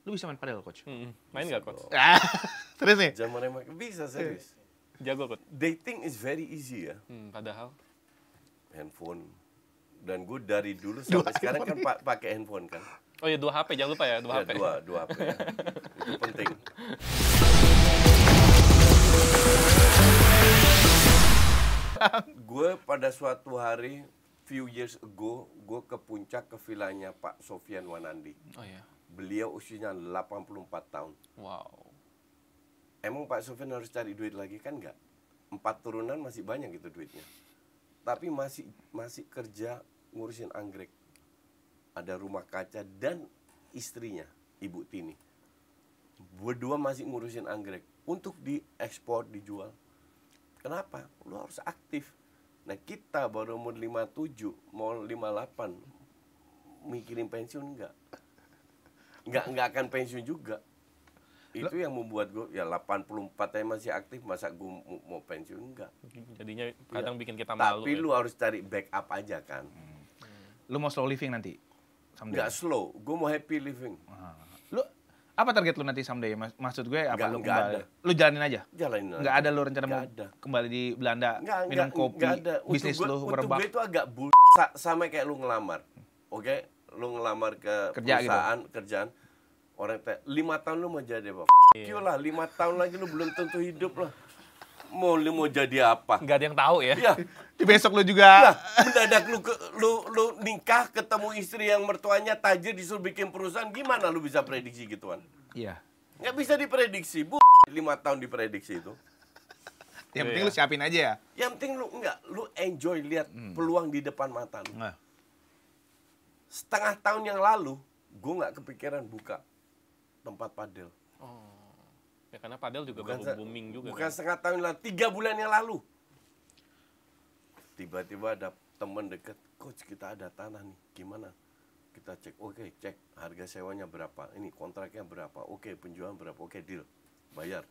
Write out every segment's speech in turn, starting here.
Lu bisa main padel, Coach? Main nggak, Coach? Serius nih? Zaman bisa serius. Jago, Coach. Dating is very easy ya. Padahal. Handphone. Dan gue dari dulu sampai sekarang kan pakai handphone kan. Oh iya, 2 HP, jangan lupa ya, 2 Ya, HP. dua HP ya. Itu penting. Gue pada suatu hari, few years ago, gue ke puncak ke vilanya Pak Sofyan Wanandi. Oh iya. Beliau usianya 84 tahun. Wow. Emang Pak Sofyan harus cari duit lagi kan enggak? 4 turunan masih banyak gitu duitnya. Tapi masih kerja ngurusin anggrek. Ada rumah kaca dan istrinya, Ibu Tini. Berdua masih ngurusin anggrek untuk diekspor, dijual. Kenapa? Lu harus aktif. Nah, kita baru umur 57, mau 58 mikirin pensiun enggak? Enggak akan pensiun juga. Itu yang membuat gue ya 84 aja masih aktif, masa gue mau pensiun enggak. Jadinya kadang bikin kita malu. Tapi ya. lu harus cari backup aja kan. Lu mau slow living nanti? Someday? Enggak slow, gue mau happy living. Lu apa target lu nanti someday? Maksud gue apa lu Nggak kembali? ada. Lu jalanin aja? Jalanin aja. Nggak ada lu rencana mau Nggak ada. kembali di Belanda, Nggak minum kopi, nggak ada. bisnis Untuk lu gue merebak? itu agak sama kayak lu ngelamar. Oke? Lu ngelamar ke Kerja perusahaan, kerjaan. Orang tanya, 5 tahun lu mau jadi apa? Iya. Lah, 5 tahun lagi lu belum tentu hidup lah. Lu mau jadi apa? Nggak ada yang tahu ya. Ya, Di besok lu juga. mendadak lu nikah ketemu istri yang mertuanya tajir disuruh bikin perusahaan, gimana lu bisa prediksi gituan? Iya. Nggak bisa diprediksi, 5 tahun diprediksi itu. Yang penting Iya. lu siapin aja ya. Yang penting lu enjoy lihat peluang di depan mata lu. Nah. Setengah tahun yang lalu, gue nggak kepikiran buka tempat padel. Oh. Ya karena padel juga Bukan baru booming juga. Bukan kan. setengah tahun yang lalu, 3 bulan yang lalu. Tiba-tiba ada teman dekat, coach kita ada tanah nih, gimana? Kita cek, oke, cek harga sewanya berapa, ini kontraknya berapa, oke, penjualan berapa, oke, deal, bayar.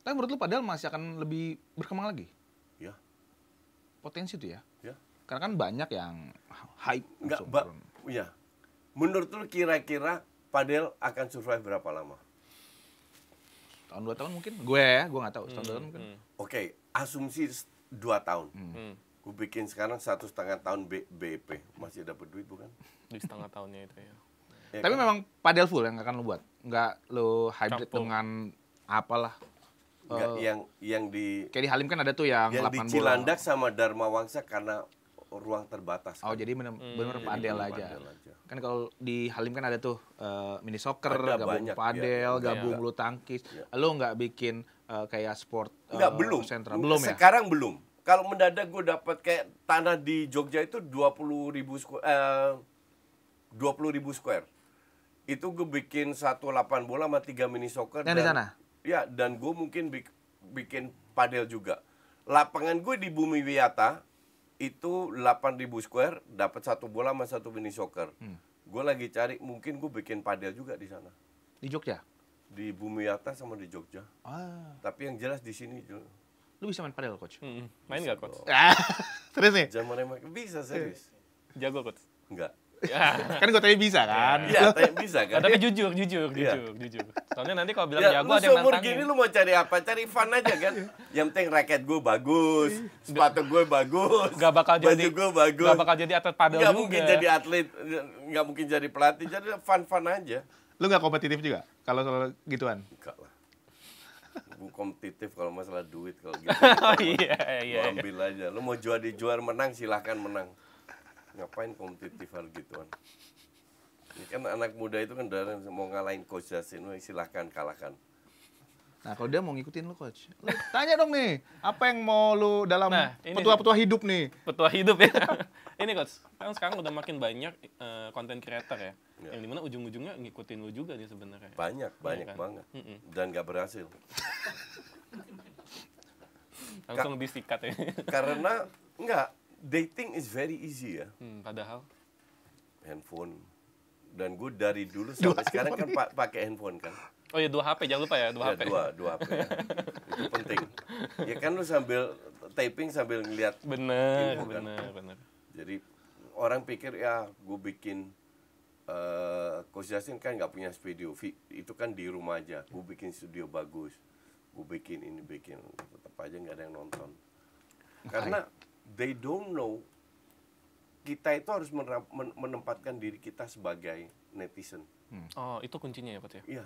Tapi menurut lu padel masih akan lebih berkembang lagi? Ya, Potensi tuh ya? ya. Karena kan banyak yang hype. Enggak, langsung turun. ya. Menurut lu kira-kira padel akan survive berapa lama? Tahun 2 tahun mungkin? Gue nggak tahu. Tahun 2 tahun mungkin. Oke, asumsi 2 tahun. Gue bikin sekarang 1,5 tahun BEP, masih dapat duit bukan? Di setengah tahunnya itu ya. Ya Tapi kan? memang padel full yang akan lu buat? Nggak lu hybrid Campur. dengan apalah? Enggak, yang di Kayak di Halim kan ada tuh yang 8 di bola. Cilandak sama Dharma Wangsa karena ruang terbatas. Oh, kan? jadi bener-bener Jadi padel bener aja. padel aja. Kan kalau di Halim kan ada tuh mini soccer, Ada gabung banyak, padel, ya. gabung Iya. bulu tangkis. Iya. Lu nggak bikin kayak sport Enggak, belum. sentral? Belum ya? Sekarang belum. Kalau mendadak gue dapat kayak tanah di Jogja itu 20.000 square. Itu gue bikin 1 8 bola sama 3 mini soccer. Yang di sana? Ya, dan gue mungkin bikin padel juga. Lapangan gue di Bumi Wiyata itu 8.000 square, dapat 1 bola sama 1 mini soccer. Gue lagi cari, mungkin gue bikin padel juga di sana. Di Jogja? Di Bumi Wiyata sama di Jogja. Ah, Tapi yang jelas di sini lu bisa main padel, Coach? Main nggak, Coach? Serius nih? zaman bisa serius. Jago, Coach. Enggak. Ya. Kan gue tanya bisa kan? Iya, bisa kan? Tapi jujur. Iya. Soalnya nanti kalau bilang Ya, jago lu ada yang seumur nantangin. gini lu mau cari apa? Cari fun aja kan? Yang penting raket gue bagus, sepatu gue bagus, Gak bakal baju jadi gue bagus. Gak bakal jadi atlet padel Nggak juga. mungkin jadi atlet, nggak mungkin jadi pelatih, jadi fun-fun aja. Lu nggak kompetitif juga kalau soal gituan? Enggak lah. Gue kompetitif kalau masalah duit kalau gitu. Oh iya. Lu ambil aja. Lu mau juara menang silahkan menang. Ngapain kompetitif hal gituan? Ini kan anak muda itu kan dari mau ngalahin Coach Justin, silahkan kalahkan. Nah, kalau dia mau ngikutin lu, Coach. Lu tanya dong nih, apa yang mau lu dalam Nah, ini petua-petua hidup nih? Petua hidup ya. Ini, Coach, kan sekarang udah makin banyak konten creator ya. Yang dimana ujung-ujungnya ngikutin lu juga nih sebenarnya. Banyak kan? banget. Dan nggak berhasil. Langsung disikat ya. Karena enggak, dating is very easy ya. Padahal. Handphone. Dan gue dari dulu sampai sekarang kan pakai handphone kan. Oh iya, 2 HP, jangan lupa ya, 2 HP. Dua HP ya. Itu penting. Ya kan lu sambil taping sambil ngeliat Bener. info kan. Bener. Jadi orang pikir ya gue bikin Coach Justin kan nggak punya studio, itu kan di rumah aja. Gue bikin studio bagus, gue bikin ini bikin, tetap aja nggak ada yang nonton. Karena they don't know kita itu harus menempatkan diri kita sebagai netizen. Oh, itu kuncinya ya, Coach ya? Iya,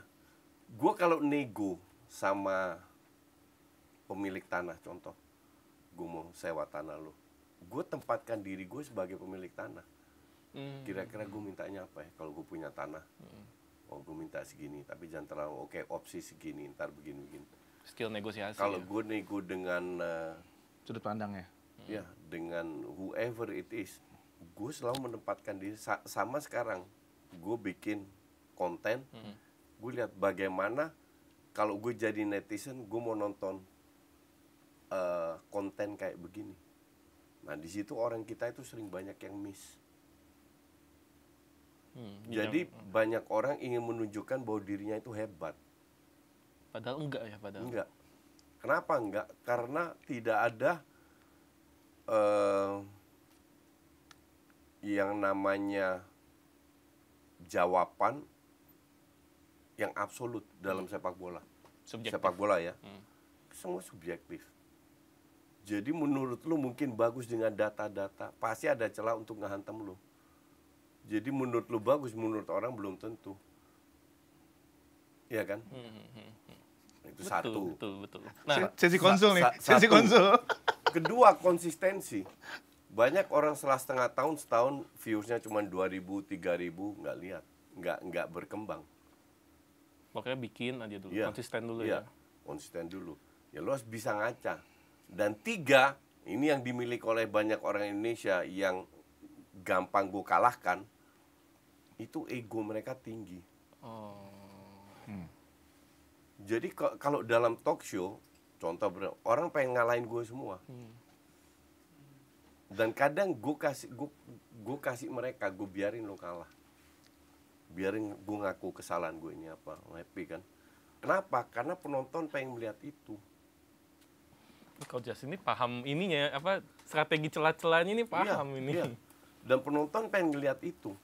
gue kalau nego sama pemilik tanah, contoh, gue mau sewa tanah lo, gue tempatkan diri gue sebagai pemilik tanah. Kira-kira gue mintanya apa ya kalau gue punya tanah? Oh, gue minta segini, tapi jangan terlalu opsi segini, ntar begini-begini. Skill negosiasi. Kalau ya? gue nego dengan Sudut pandangnya. ya dengan whoever it is, gue selalu menempatkan diri sama sekarang. Gue bikin konten, gue lihat bagaimana kalau gue jadi netizen, gue mau nonton konten kayak begini. Nah, di situ orang kita itu sering banyak yang miss. Jadi banyak orang ingin menunjukkan bahwa dirinya itu hebat. Padahal enggak ya, padahal. Enggak. Kenapa enggak? Karena tidak ada yang namanya jawaban yang absolut dalam sepak bola. Subjektif. Sepak bola ya. Semua subjektif. Jadi menurut lu mungkin bagus dengan data-data, pasti ada celah untuk ngehantam lu. Jadi menurut lu bagus, menurut orang belum tentu. Iya kan? Itu Betul, satu. betul. Nah, Sesi konsul nih, sesi satu. konsul. Kedua, konsistensi. Banyak orang setelah setengah tahun, setahun views-nya cuma 2.000, 3.000, nggak lihat, nggak berkembang. pokoknya bikin aja dulu, Iya. konsisten dulu Iya, ya. konsisten dulu. Ya lo harus bisa ngaca. Dan 3, ini yang dimiliki oleh banyak orang Indonesia yang gampang gue kalahkan, itu ego mereka tinggi. Oh. Jadi kalau dalam talk show, contoh orang pengen ngalahin gue semua. Dan kadang gue kasih mereka, gue biarin lo kalah. Biarin gue ngaku kesalahan gue ini apa, happy kan. Kenapa? Karena penonton pengen melihat itu. Coach Justin ini paham ininya, apa strategi celah-celahnya ini paham Iya, ini. iya. Dan penonton pengen ngeliat itu.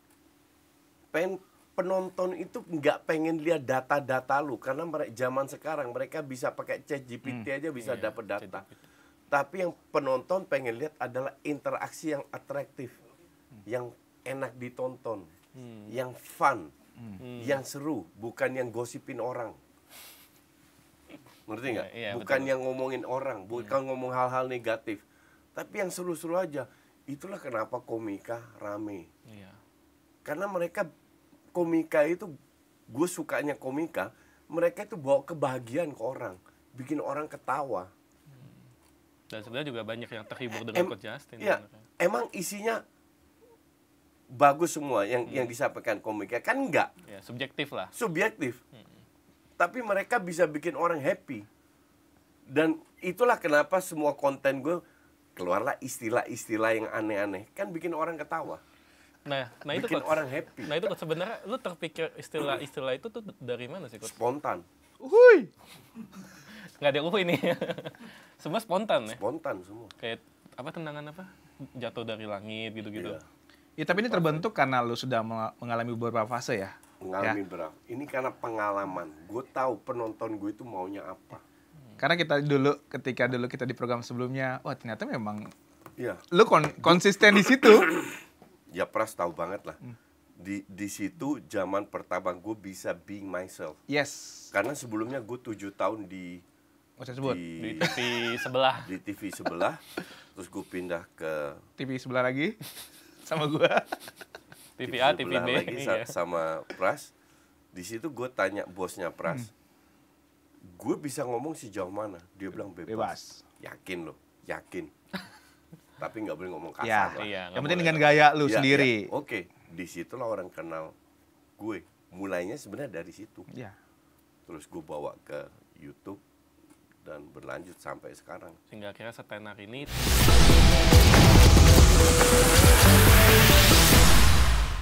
Penonton itu nggak pengen lihat data-data lu, karena zaman sekarang mereka bisa pakai ChatGPT aja bisa Iya, dapat data. ChatGPT. Tapi yang penonton pengen lihat adalah interaksi yang atraktif, yang enak ditonton, yang fun, yang seru, bukan yang gosipin orang. Ngerti nggak? Iya, Bukan betul. yang ngomongin orang, bukan ngomong hal-hal negatif, tapi yang seru-seru aja. Itulah kenapa komika rame. Iya. Karena mereka komika itu, gue sukanya komika, mereka itu bawa kebahagiaan ke orang, bikin orang ketawa. Dan sebenarnya juga banyak yang terhibur dengan Coach Justin. Iya, sebenarnya. emang isinya bagus semua yang disampaikan komika, kan enggak, Ya, subjektif lah. subjektif. Tapi mereka bisa bikin orang happy. Dan itulah kenapa semua konten gue keluarlah istilah-istilah yang aneh-aneh, kan bikin orang ketawa. Nah itu Bikin Coach. orang happy. Nah itu Coach, sebenarnya lu terpikir istilah-istilah itu tuh dari mana sih Coach? Spontan. Uhuy. Nggak ada ini. Semua spontan ya. Spontan semua. Kayak apa, tendangan apa? Jatuh dari langit gitu-gitu. Iya. Ya tapi ini terbentuk karena lu sudah mengalami beberapa fase ya. Mengalami berapa? Ini karena pengalaman. Gue tahu penonton gue itu maunya apa. Karena ketika dulu kita di program sebelumnya, wah ternyata memang Iya. lu konsisten di situ. Ya Pras tahu banget lah. Di situ zaman pertama gue bisa being myself. Yes. Karena sebelumnya gue 7 tahun di Mau saya sebut. Di TV sebelah. di TV sebelah, terus gue pindah ke TV sebelah lagi sama gua. TV A, TV sebelah B. lagi Iya. sama Pras. Di situ gue tanya bosnya Pras, gue bisa ngomong sejauh mana? Dia bilang bebas. Bebas. Yakin loh, yakin. Tapi nggak boleh ngomong kasar Ya. lah. Iya, nggak Yang penting boleh. dengan gaya lu Ya, sendiri. ya, Oke, disitulah orang kenal gue. Mulainya sebenarnya dari situ. Ya. Terus gue bawa ke YouTube dan berlanjut sampai sekarang. Sehingga akhirnya setenar ini